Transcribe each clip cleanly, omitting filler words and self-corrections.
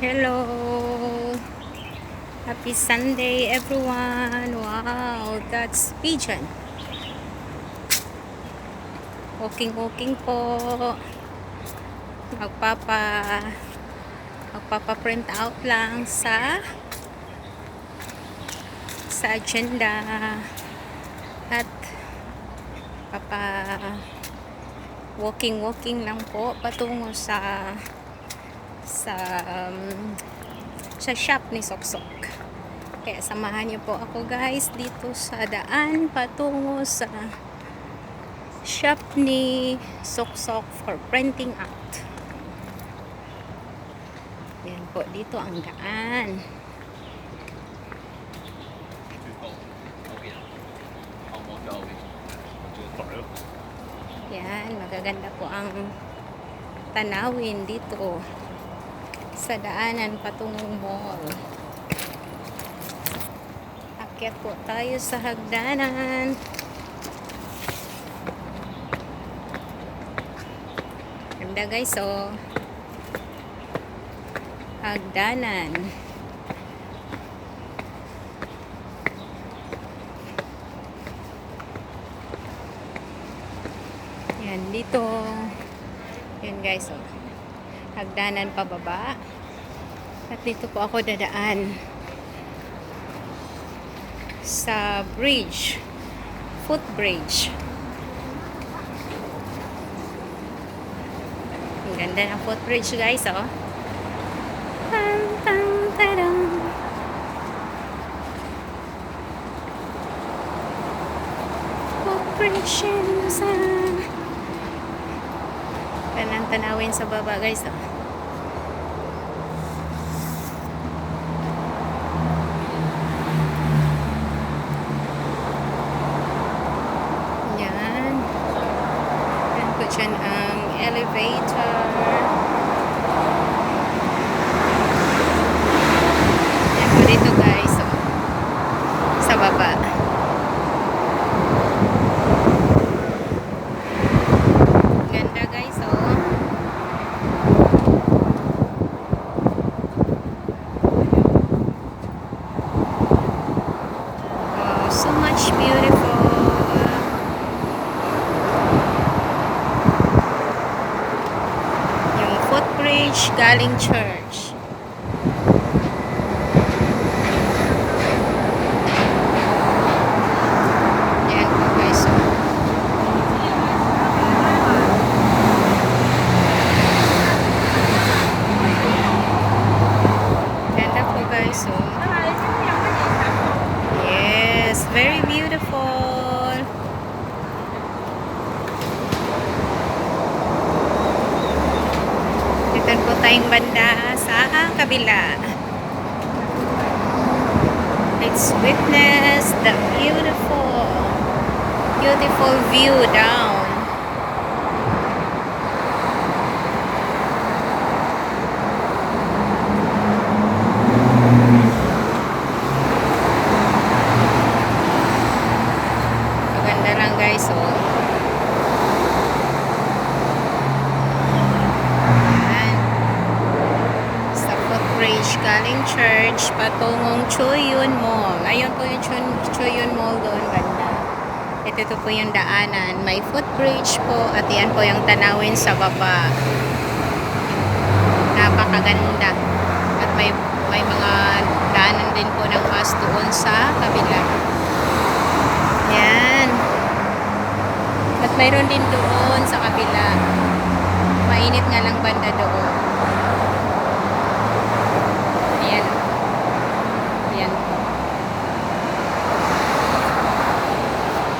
Hello! Happy Sunday everyone! Wow, that's pigeon. Walking po. Magpapa Magpapa-print out lang sa agenda at papa walking lang po patungo sa sa shop ni Soksok. Kaya samahan niyo po ako guys dito sa daan patungo sa shop ni Soksok for printing out. Yan po, dito ang daan. Yan, magaganda po ang tanawin dito sa daanan patungong mall. Akyat po tayo sa hagdanan. Ganda guys, oh. Hagdanan. Yan, dito. Yan guys, oh. Hagdanan pababa. At dito po ako dadaan sa bridge. Footbridge. Ang ganda ng footbridge guys, oh. Kanang tanawin sa baba guys, oh. Yan. Yan po dyan ang elevator. Yan po dito guys, oh. Sa baba. Ganda guys, oh. Oh, so much beautiful. Yung footbridge galing church. Yan po guys, oh. Ganda po guys, oh. Yes, very beautiful. Dito po tayong banda sa kabila. Let's witness the beautiful view down. Maganda lang guys, oh. Ayan. Sa footbridge galing church patungong Choyun Mall. Ayun po yung Choyun Mall doon banda. Ito po yung daanan. May footbridge po at yan po yung tanawin sa baba. Napakaganda. At may mga daanan din po ng bus doon sa kabila. Yan. At mayroon din doon sa kabila. Mainit nga lang banda doon. Ayan. Ayan.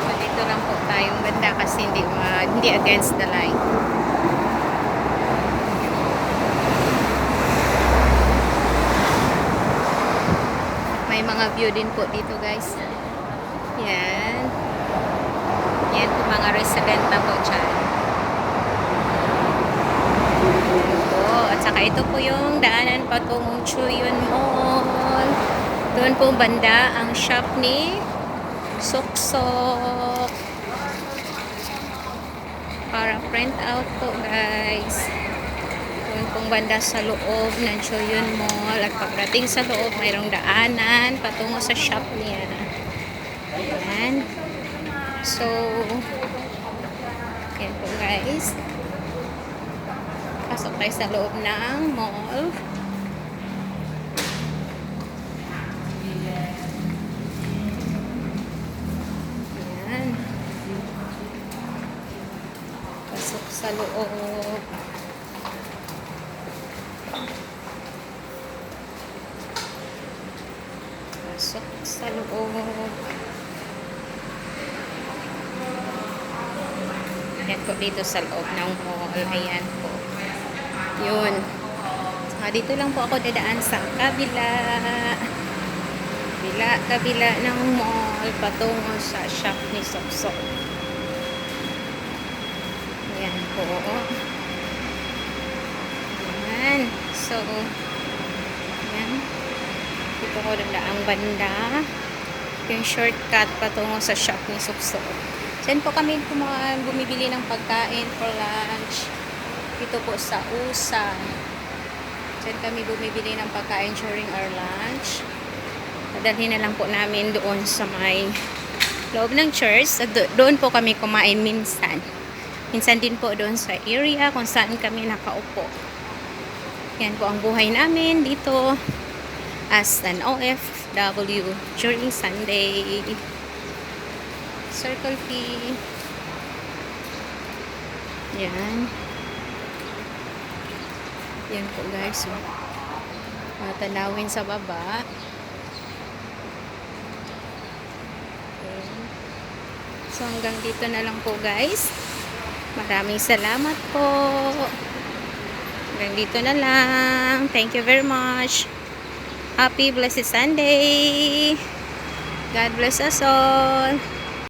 So, dito lang po tayong banda kasi hindi against the light. May mga view din po dito guys. Yan. Yan po mga resident na po dyan. Yan po. At saka ito po yung daanan patungong Choyun Mall. Doon po banda ang shop ni Soksok. Para print out po guys. Doon pong banda sa loob ng Choyun Mall. At pagdating sa loob, mayroong daanan patungo sa shop niya. Ayan. So, yan po guys. Pasok tayo sa loob ng mall. Ayan. Pasok sa loob. Pasok sa loob. Ayan po dito sa loob ng mall. Ayan po. Yun. Dito lang po ako dadaan sa kabila. Kabila ng mall patungo sa shop ni Soksok. Ayan po. Ayan. So, ayan. Dito ko ang banda. Yung shortcut patungo sa shop ni Soksok. Diyan po kami bumibili ng pagkain for lunch. Dito po sa USA. Diyan kami bumibili ng pagkain during our lunch. Padalhin na lang po namin doon sa may loob ng church. Doon po kami kumain minsan. Minsan din po doon sa area kung saan kami nakaupo. Yan po ang buhay namin dito as an OFW during Sunday. Circle T. Yan. Yan po guys. Matanawin sa baba. Okay. So hanggang dito na lang po guys. Maraming salamat po. Hanggang dito na lang. Thank you very much. Happy blessed Sunday. God bless us all.